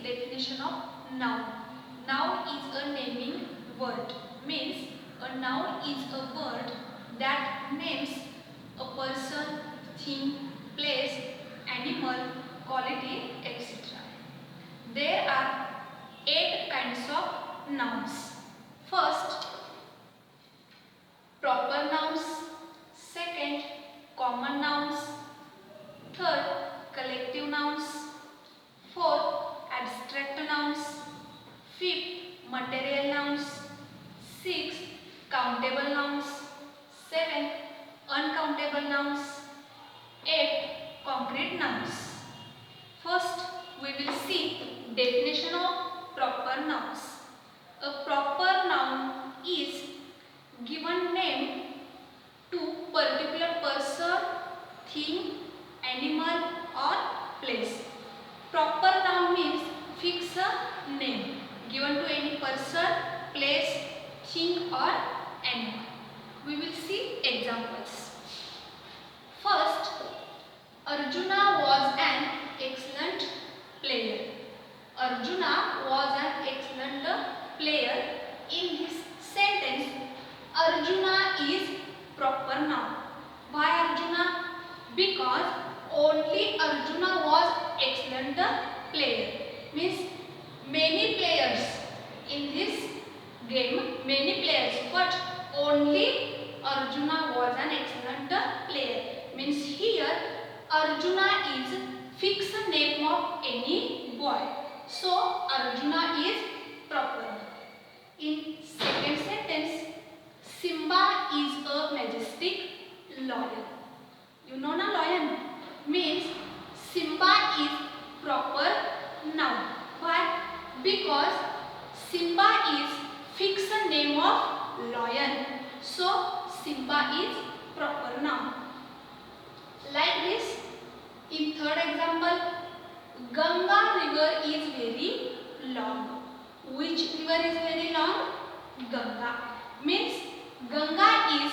definition of noun. Noun is a naming word. Means a noun is a word that names a person, thing, place, animal, quality, etc. There are 8 kinds of nouns. First, proper nouns. Second, common nouns. Third, collective nouns. Fourth, abstract nouns. Fifth, material nouns. Sixth, countable nouns. Seventh, uncountable nouns. Eighth, concrete nouns. First, we will see definition of proper nouns. A proper noun is given name to particular person, thing, animal or place. Proper noun means fix a name given to any person, place, thing or animal. We will see examples. First, Arjuna was an excellent player. Arjuna was an excellent player. In this sentence, Arjuna is proper noun. Why Arjuna? Because only Arjuna was excellent player. Means many players in this game, many players, but only Arjuna was an excellent player. Means here Arjuna is fixed name of any boy. So Arjuna is proper. In second sentence, Simba is a majestic lion. You know na lion? Means Simba is proper noun. Why? Because Simba is fixed name of lion. So Simba is proper noun. Like this, in third example, Ganga river is very long. Which river is very long? Ganga. Means Ganga is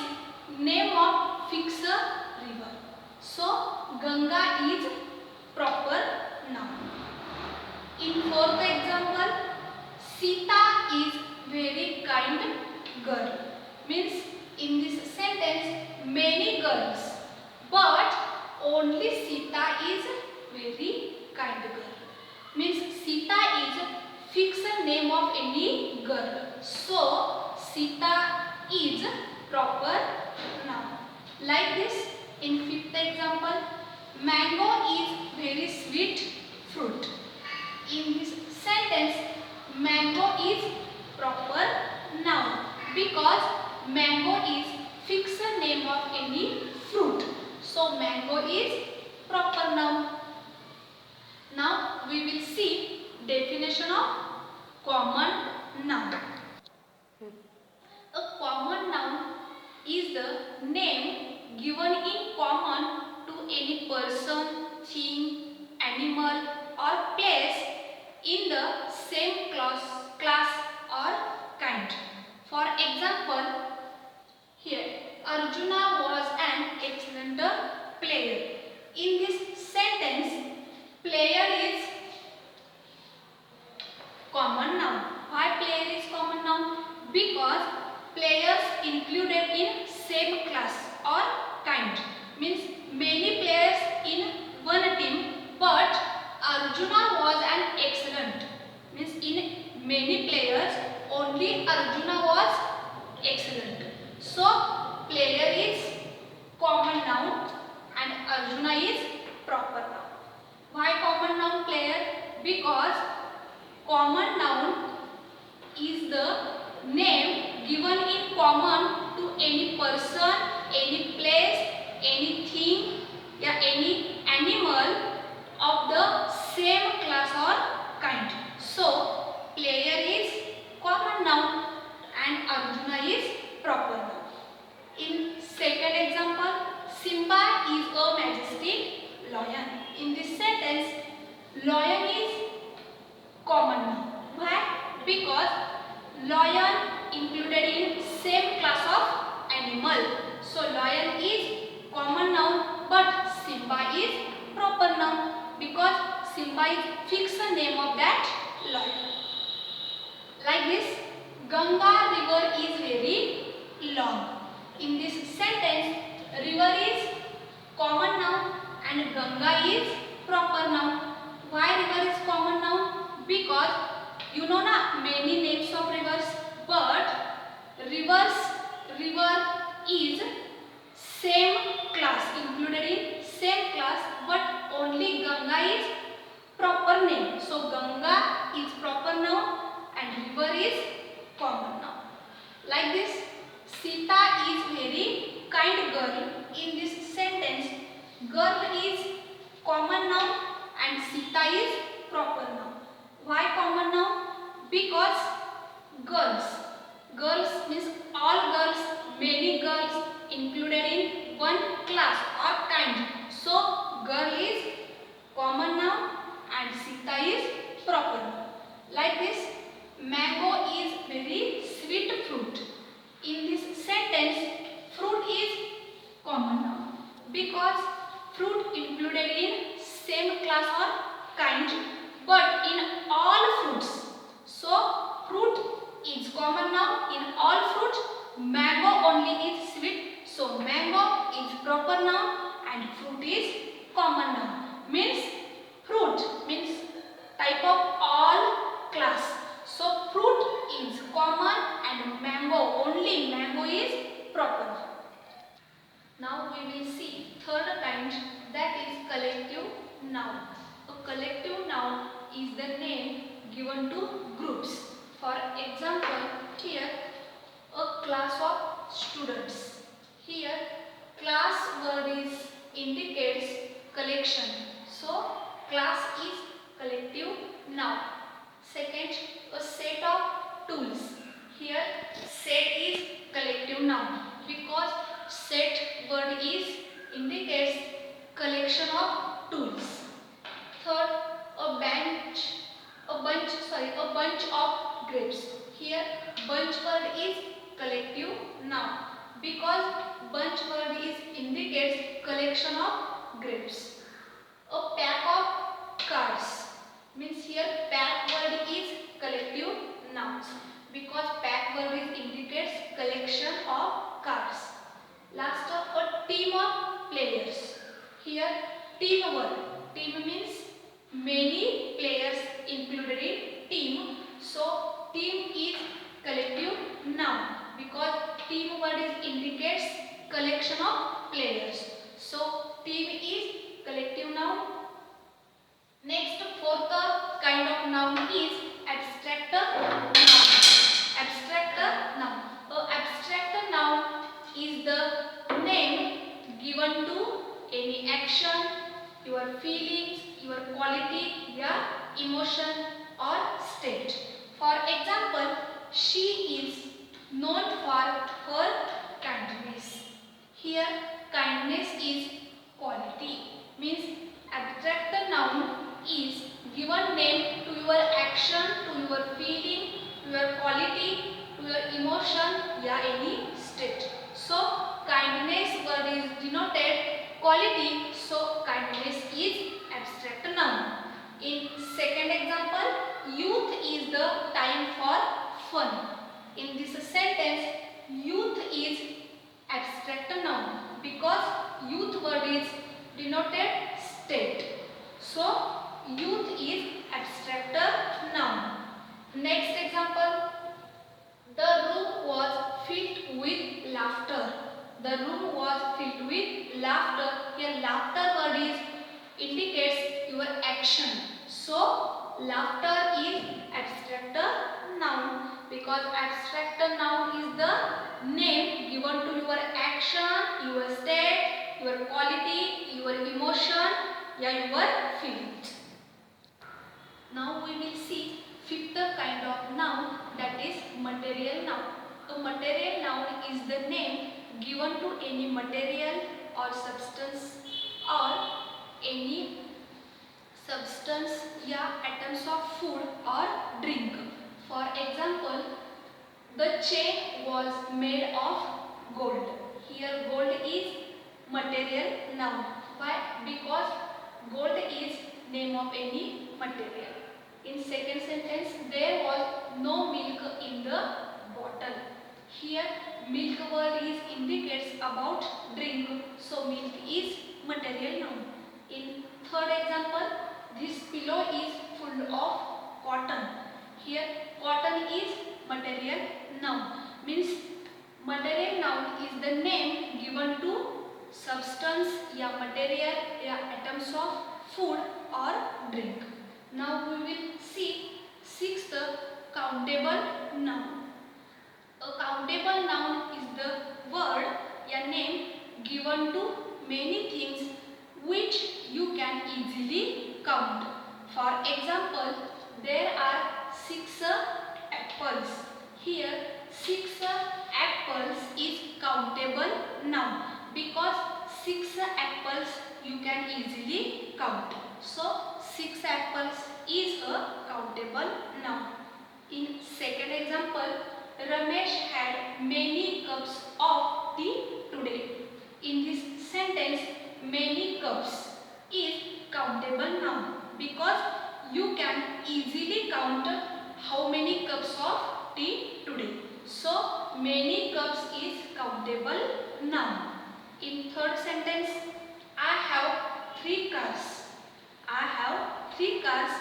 name of fixed river. So Ganga is proper noun. In fourth example, Sita is very kind girl. Means in this sentence many girls, but only Sita is very kind girl. Means Sita is fixed name of any girl. So Sita is proper noun. Like this, in fifth example, mango is very sweet fruit. In this sentence, mango is proper noun because mango is fixed name of any fruit. So mango is proper noun. Now we will see definition of common noun. A common noun is the name given in common to any person, thing, animal or place in the same class or kind. For example, here Arjuna was an excellent player. In this sentence, player is common noun. Why player is common noun? Because players included in same class or kind. Means many players in one team, but Arjuna was an excellent. Means in many players, only Arjuna was excellent. So player is common noun and Arjuna is proper noun. Why common noun player? Because common noun is the name given in common to any person, any place, anything, or any animal of the same class or kind. So player is common noun and Arjuna is proper noun. In second example, Simba is a majestic lion. In this sentence, lion is common noun. Why? Because lion included in same class of animal. So lion is common noun, but Simba is proper noun because Simba is fixed name of that lord. Like this, Ganga river is very long. In this sentence, river is common noun and Ganga is proper noun. Why river is common noun? Because you know na many names of rivers, but river is same class, included in same class, but only Ganga is proper name. So Ganga is proper noun and river is common noun. Like this, Sita is very kind girl. In this sentence, girl is common noun and Sita is proper noun. Why common noun? Because girls means all girls, many girls included in one class or kind. So girl is common noun and Sita is proper noun. Like this, mango is very sweet fruit. In this sentence, fruit is common noun because fruit included in same class or kind, but in all fruits. So fruit is common noun in all fruits. Mango only is sweet. So mango is proper noun and fruit is common noun. Means fruit means type of all class. So fruit is common and mango, only mango is proper. Now we will see third kind, that is collective noun. A collective noun is the name given to groups. For example, here a class of students. Here class word is indicates collection. So class is collective noun. Second, a set of tools. Here set is collective noun because set word is indicates collection of tools. Third, a bunch of grapes. Here bunch word is collective noun because bunch word is indicates collection of grapes. A pack of cards means here pack word is collective nouns because pack word is indicates collection of cards. Last, a team of players. Here team word. Team means many players included in team. So team is collective noun because team word is indicates collection of players. So team is collective noun. Next, fourth kind of noun is abstract noun. Abstract noun. Abstract noun is the name given to any action, your feelings, your quality, your emotion or state. For example, she is known for her kindness. Here, kindness is quality. Means abstract noun is given name to your action, to your feeling, to your quality, to your emotion, या any state. So kindness word is denoted quality. So kindness is abstract noun. In second example, youth is the time for fun. In this sentence, youth is abstract noun because youth word is denoted state. So youth is abstract noun. Next example, the room was filled with laughter. The room was filled with laughter. Here laughter word is indicates your action. So laughter is abstract noun because abstract noun is the name given to your action, your state, your quality, your emotion, your feelings. Now we will see fifth kind of noun, that is material noun. A material noun is the name given to any material or substance or any substance या atoms of food or drink. For example, the chain was made of gold. Here gold is material noun. Why? Because gold is name of any material. In second sentence, there was no milk in the bottle. Here milk word is indicates about drink, so milk is material noun. In third example, this pillow is full of cotton. Here cotton is material noun, means material noun is the name given to substance या material या atoms of food or drink. Now we will see sixth, countable noun. A countable noun is the word या name given to many things which you can easily count. For example, there are 6 apples. Here 6 apples is countable noun because 6 apples you can easily count. So 6 apples is a countable noun. In second example, Ramesh had many cups of tea today. In this sentence, many cups is countable noun because you can easily count how many cups of tea today. So many cups is countable noun. In third sentence, I have 3 cars. I have 3 cars.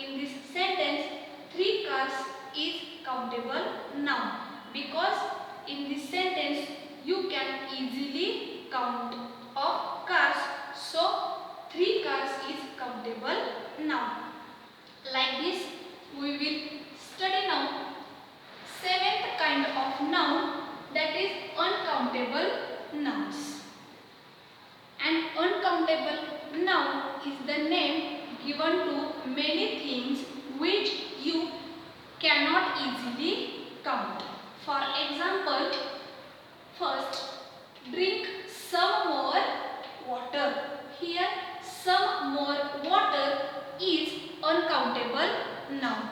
In this sentence, 3 cars is countable noun because in this sentence you can easily count of cars, so 3 cars is countable noun. Like this we will study now seventh kind of noun, that is uncountable nouns. An uncountable noun is the name given to many things which you cannot easily count. For example, first, drink some more water. Here some more water is uncountable noun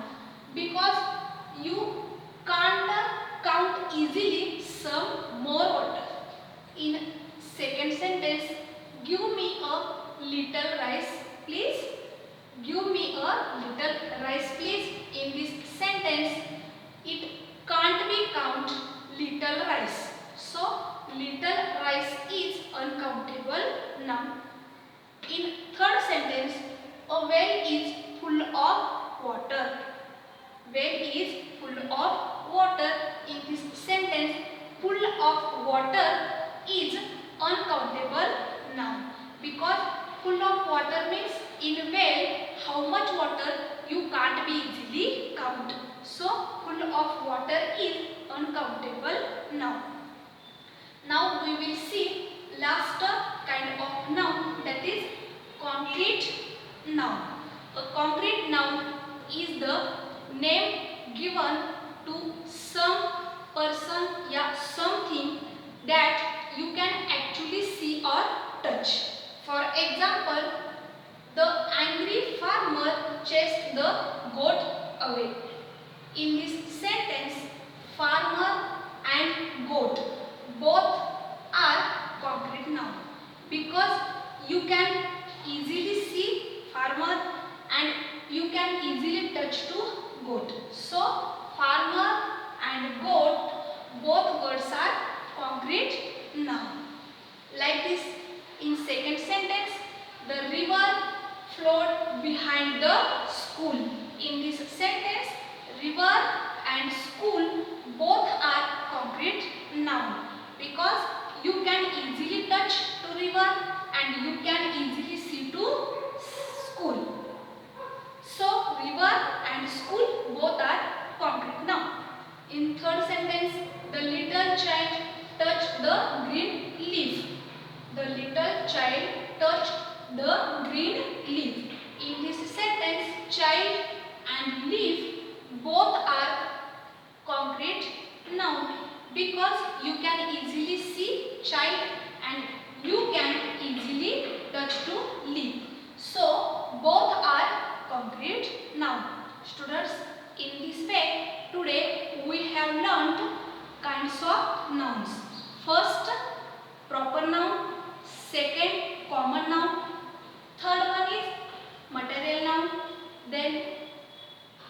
because you can't count easily some more water. In second sentence, give me a little rice please. Give me a little rice please. In this sentence, it can't be count little rice. So little rice is uncountable noun. In third sentence, a well is full of water. Well is full of water. In this sentence, full of water is uncountable noun because full of water means in well how much water you can't be easily count. So full of water is uncountable noun. Now we will see last kind of noun, that is concrete noun. A concrete noun is the name given to some person or something that you can actually see or touch. For example, the angry farmer chased the goat away. In this sentence, farmer and goat both are concrete noun because you can easily see farmer and you can easily touch to goat. So farmer and goat both words are concrete noun. Like this, in second sentence, the river flowed behind the school. In this sentence, river and school both are concrete noun because you can easily touch to river and you can easily see to school. So river and school both are concrete noun. In third sentence, the little child touched the green leaf. The little child touched the green leaf. In this sentence, child and leaf both are concrete noun because you can easily see child and you can easily touch to leaf. So both are concrete noun. Students, in this way today we have learnt kinds of nouns. First, proper noun. Second, common noun. Third one is material then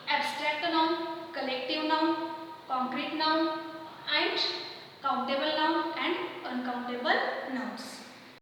abstract noun, collective noun, concrete noun, and countable noun and uncountable nouns.